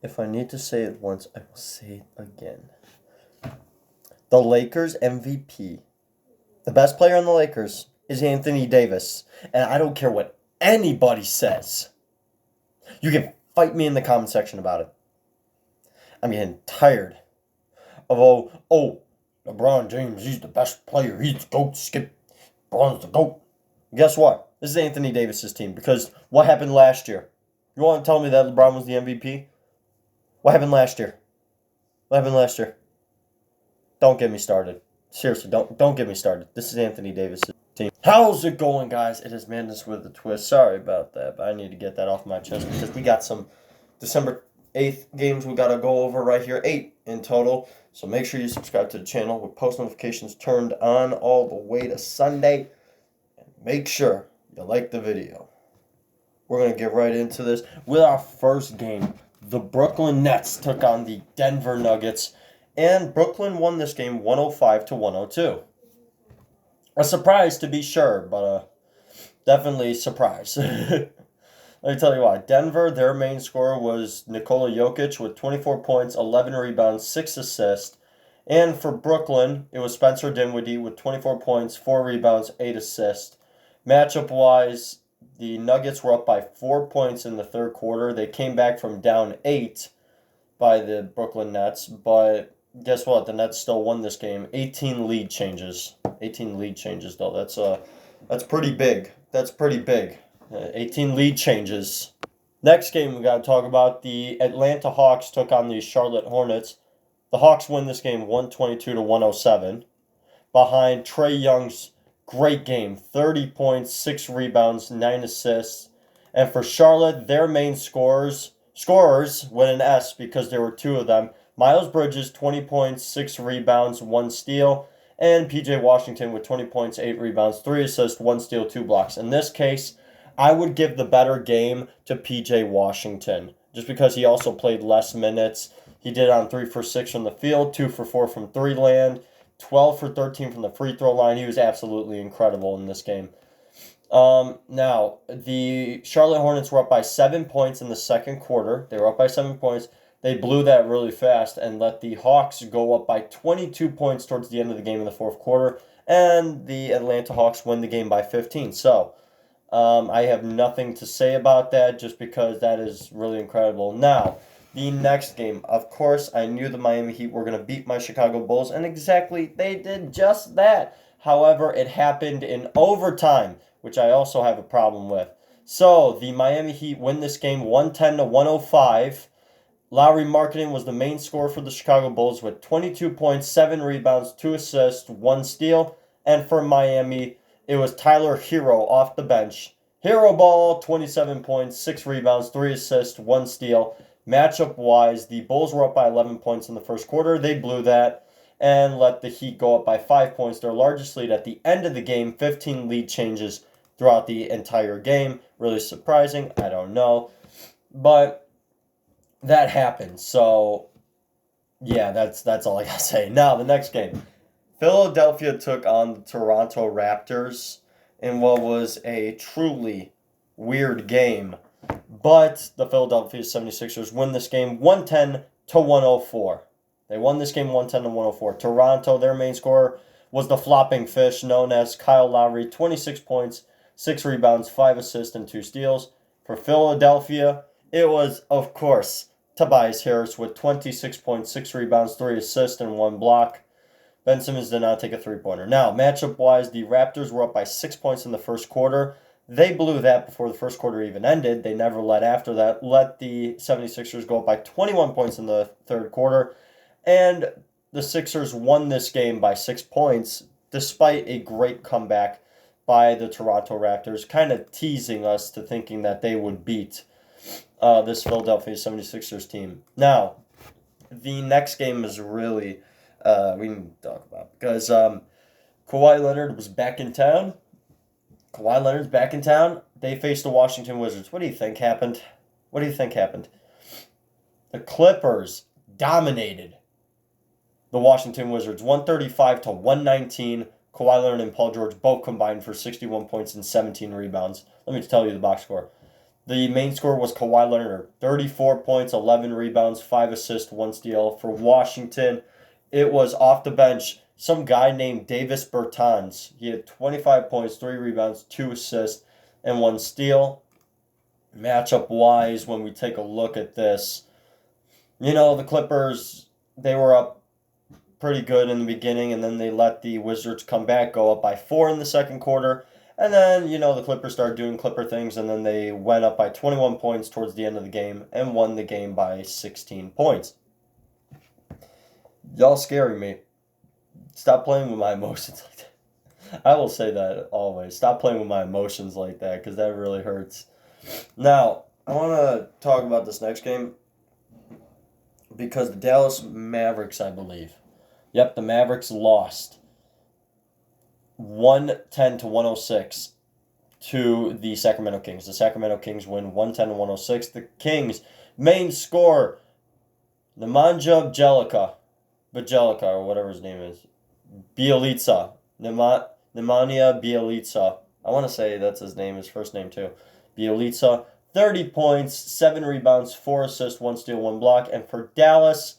If I need to say it once, I will say it again. The Lakers MVP, the best player on the Lakers, is Anthony Davis. And I don't care what anybody says. You can fight me in the comment section about it. I'm getting tired of, LeBron James, he's the best player. He's the GOAT. Skip. LeBron's the GOAT. Guess what? This is Anthony Davis's team because what happened last year? You want to tell me that LeBron was the MVP? What happened last year? What happened last year? Don't get me started. Seriously, don't get me started. This is Anthony Davis's team. How's it going, guys? It is Madness with a Twist. Sorry about that, but I need to get that off my chest because we got some December 8th games we got to go over right here. 8 in total. So make sure you subscribe to the channel with post notifications turned on all the way to Sunday. And make sure you like the video. We're going to get right into this with our first game. The Brooklyn Nets took on the Denver Nuggets, and Brooklyn won this game 105-102. A surprise to be sure, but definitely a surprise. Let me tell you why. Denver, their main scorer was Nikola Jokic with 24 points, 11 rebounds, 6 assists. And for Brooklyn, it was Spencer Dinwiddie with 24 points, 4 rebounds, 8 assists. Matchup-wise, the Nuggets were up by 4 points in the third quarter. They came back from down 8 by the Brooklyn Nets, but guess what? The Nets still won this game. 18 lead changes. 18 lead changes, though. That's pretty big. That's pretty big. 18 lead changes. Next game we got to talk about. The Atlanta Hawks took on the Charlotte Hornets. The Hawks win this game 122-107 behind Trae Young's great game. 30 points, 6 rebounds, 9 assists. And for Charlotte, their main scorers with an S because there were 2 of them. Miles Bridges, 20 points, 6 rebounds, 1 steal. And PJ Washington with 20 points, 8 rebounds, 3 assists, 1 steal, 2 blocks. In this case, I would give the better game to PJ Washington just because he also played less minutes. He did on 3 for 6 from the field, 2 for 4 from 3 land, 12 for 13 from the free throw line. He was absolutely incredible in this game. Now, the Charlotte Hornets were up by 7 points in the second quarter. They were up by 7 points. They blew that really fast and let the Hawks go up by 22 points towards the end of the game in the fourth quarter. And the Atlanta Hawks win the game by 15. So, I have nothing to say about that just because that is really incredible. Now, the next game, of course, I knew the Miami Heat were going to beat my Chicago Bulls, and exactly, they did just that. However, it happened in overtime, which I also have a problem with. So, the Miami Heat win this game 110-105. Lauri Markkanen was the main scorer for the Chicago Bulls with 22 points, 7 rebounds, 2 assists, 1 steal. And for Miami, it was Tyler Hero off the bench. Hero ball, 27 points, 6 rebounds, 3 assists, 1 steal. Matchup-wise, the Bulls were up by 11 points in the first quarter. They blew that and let the Heat go up by 5 points, their largest lead at the end of the game. 15 lead changes throughout the entire game. Really surprising. I don't know. But that happened. So, yeah, that's all I got to say. Now, the next game. Philadelphia took on the Toronto Raptors in what was a truly weird game. But the Philadelphia 76ers win this game 110-104. They won this game 110-104. Toronto, their main scorer, was the flopping fish known as Kyle Lowry. 26 points, 6 rebounds, 5 assists, and 2 steals. For Philadelphia, it was, of course, Tobias Harris with 26 points, 6 rebounds, 3 assists, and 1 block. Ben Simmons did not take a three-pointer. Now, matchup-wise, the Raptors were up by 6 points in the first quarter. They blew that before the first quarter even ended. They never let after that. Let the 76ers go up by 21 points in the third quarter. And the Sixers won this game by 6 points, despite a great comeback by the Toronto Raptors, kind of teasing us to thinking that they would beat this Philadelphia 76ers team. Now, the next game is really we need to talk about because Kawhi Leonard was back in town. Kawhi Leonard's back in town. They faced the Washington Wizards. What do you think happened? What do you think happened? The Clippers dominated the Washington Wizards 135-119. Kawhi Leonard and Paul George both combined for 61 points and 17 rebounds. Let me tell you the box score. The main score was Kawhi Leonard, 34 points, 11 rebounds, 5 assists, 1 steal. For Washington, it was off the bench, some guy named Davis Bertans. He had 25 points, 3 rebounds, 2 assists, and 1 steal. Matchup wise, when we take a look at this, the Clippers, they were up pretty good in the beginning, and then they let the Wizards come back, go up by 4 in the second quarter. And then, the Clippers started doing Clipper things, and then they went up by 21 points towards the end of the game and won the game by 16 points. Y'all scaring me. Stop playing with my emotions like that. I will say that always. Stop playing with my emotions like that, because that really hurts. Now, I want to talk about this next game because the Dallas Mavericks, I believe. Yep, the Mavericks lost 110 to 106 to the Sacramento Kings. The Sacramento Kings win 110 to 106. The Kings' main scorer, Nemanja Bjelica, or whatever his name is, Bjelica, Nemanja Bjelica. I want to say that's his name, his first name too. Bjelica, 30 points, 7 rebounds, 4 assists, 1 steal, 1 block. And for Dallas,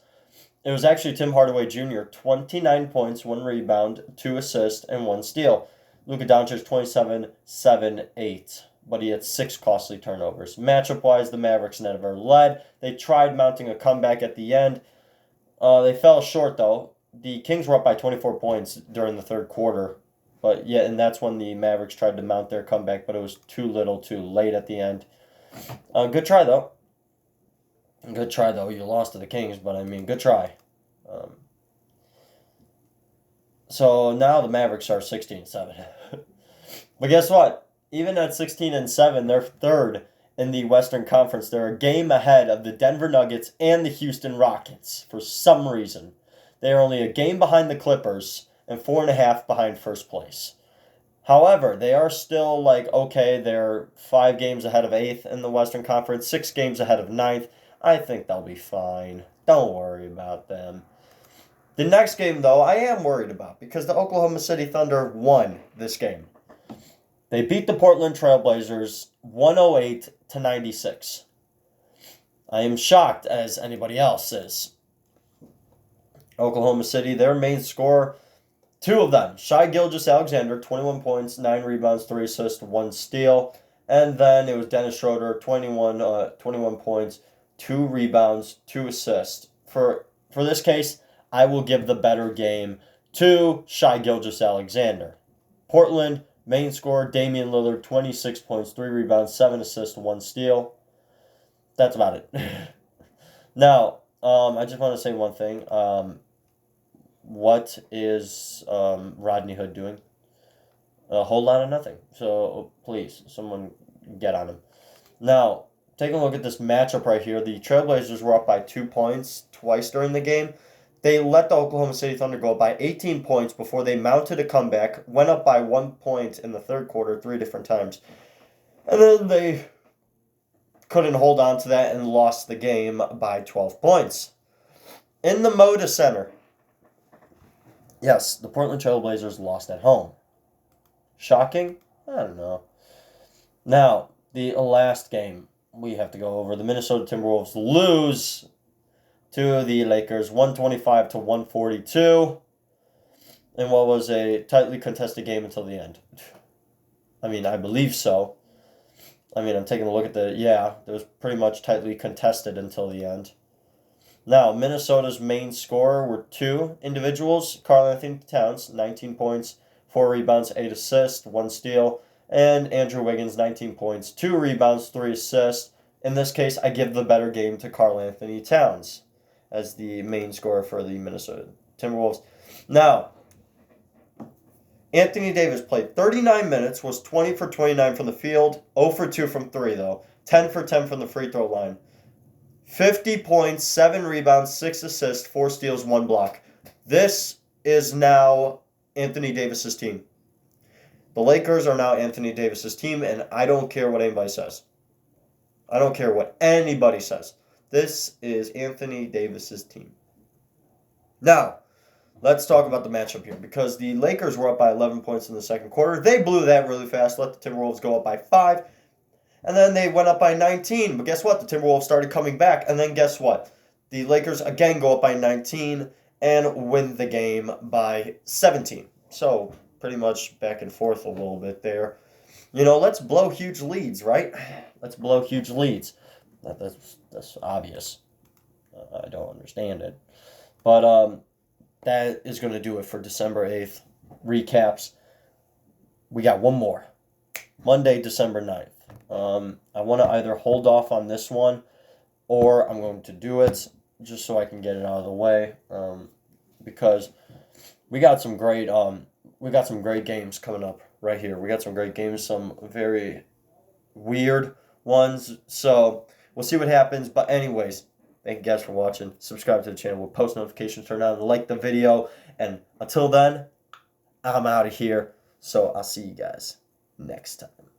it was actually Tim Hardaway Jr., 29 points, 1 rebound, 2 assists, and 1 steal. Luka Doncic, 27, 7, 8. But he had 6 costly turnovers. Matchup-wise, the Mavericks never led. They tried mounting a comeback at the end. They fell short, though. The Kings were up by 24 points during the third quarter. But yeah, and that's when the Mavericks tried to mount their comeback, but it was too little, too late at the end. Good try, though. Good try, though. You lost to the Kings, but good try. So now the Mavericks are 16-7. But guess what? Even at 16-7, they're third in the Western Conference. They're a game ahead of the Denver Nuggets and the Houston Rockets for some reason. They are only a game behind the Clippers and 4.5 behind first place. However, they are still okay, they're 5 games ahead of 8th in the Western Conference, 6 games ahead of 9th. I think they'll be fine. Don't worry about them. The next game, though, I am worried about because the Oklahoma City Thunder won this game. They beat the Portland Trailblazers 108 to 96. I am shocked, as anybody else is. Oklahoma City, their main scorer, 2 of them, Shai Gilgeous-Alexander, 21 points, 9 rebounds, 3 assists, 1 steal. And then it was Dennis Schroeder, 21 points, 2 rebounds, 2 assists. For this case, I will give the better game to Shai Gilgeous-Alexander. Portland, main scorer, Damian Lillard, 26 points, 3 rebounds, 7 assists, 1 steal. That's about it. Now, I just want to say one thing. What is Rodney Hood doing? A whole lot of nothing. So, please, someone get on him. Now, taking a look at this matchup right here, the Trailblazers were up by 2 points twice during the game. They let the Oklahoma City Thunder go up by 18 points before they mounted a comeback, went up by 1 point in the third quarter 3 different times. And then they couldn't hold on to that and lost the game by 12 points. In the Moda Center, yes, the Portland Trailblazers lost at home. Shocking? I don't know. Now, the last game we have to go over. The Minnesota Timberwolves lose to the Lakers 125 to 142 in what was a tightly contested game until the end. I believe so. I'm taking a look at it was pretty much tightly contested until the end. Now, Minnesota's main scorer were 2 individuals. Karl-Anthony Towns, 19 points, 4 rebounds, 8 assists, 1 steal. And Andrew Wiggins, 19 points, 2 rebounds, 3 assists. In this case, I give the better game to Karl-Anthony Towns as the main scorer for the Minnesota Timberwolves. Now, Anthony Davis played 39 minutes, was 20 for 29 from the field, 0 for 2 from 3 though, 10 for 10 from the free throw line. 50 points, 7 rebounds, 6 assists, 4 steals, 1 block. This is now Anthony Davis's team. The Lakers are now Anthony Davis's team, and I don't care what anybody says. I don't care what anybody says. This is Anthony Davis's team. Now, let's talk about the matchup here, because the Lakers were up by 11 points in the second quarter. They blew that really fast, let the Timberwolves go up by 5. And then they went up by 19. But guess what? The Timberwolves started coming back. And then guess what? The Lakers again go up by 19 and win the game by 17. So pretty much back and forth a little bit there. Let's blow huge leads, right? Let's blow huge leads. That's obvious. I don't understand it. But that is going to do it for December 8th. Recaps. We got one more. Monday, December 9th. I want to either hold off on this one or I'm going to do it just so I can get it out of the way. Because we got some great games coming up right here. We got some great games, some very weird ones. So we'll see what happens. But anyways, thank you guys for watching. Subscribe to the channel with post notifications turned on. Like the video. And until then, I'm out of here. So I'll see you guys next time.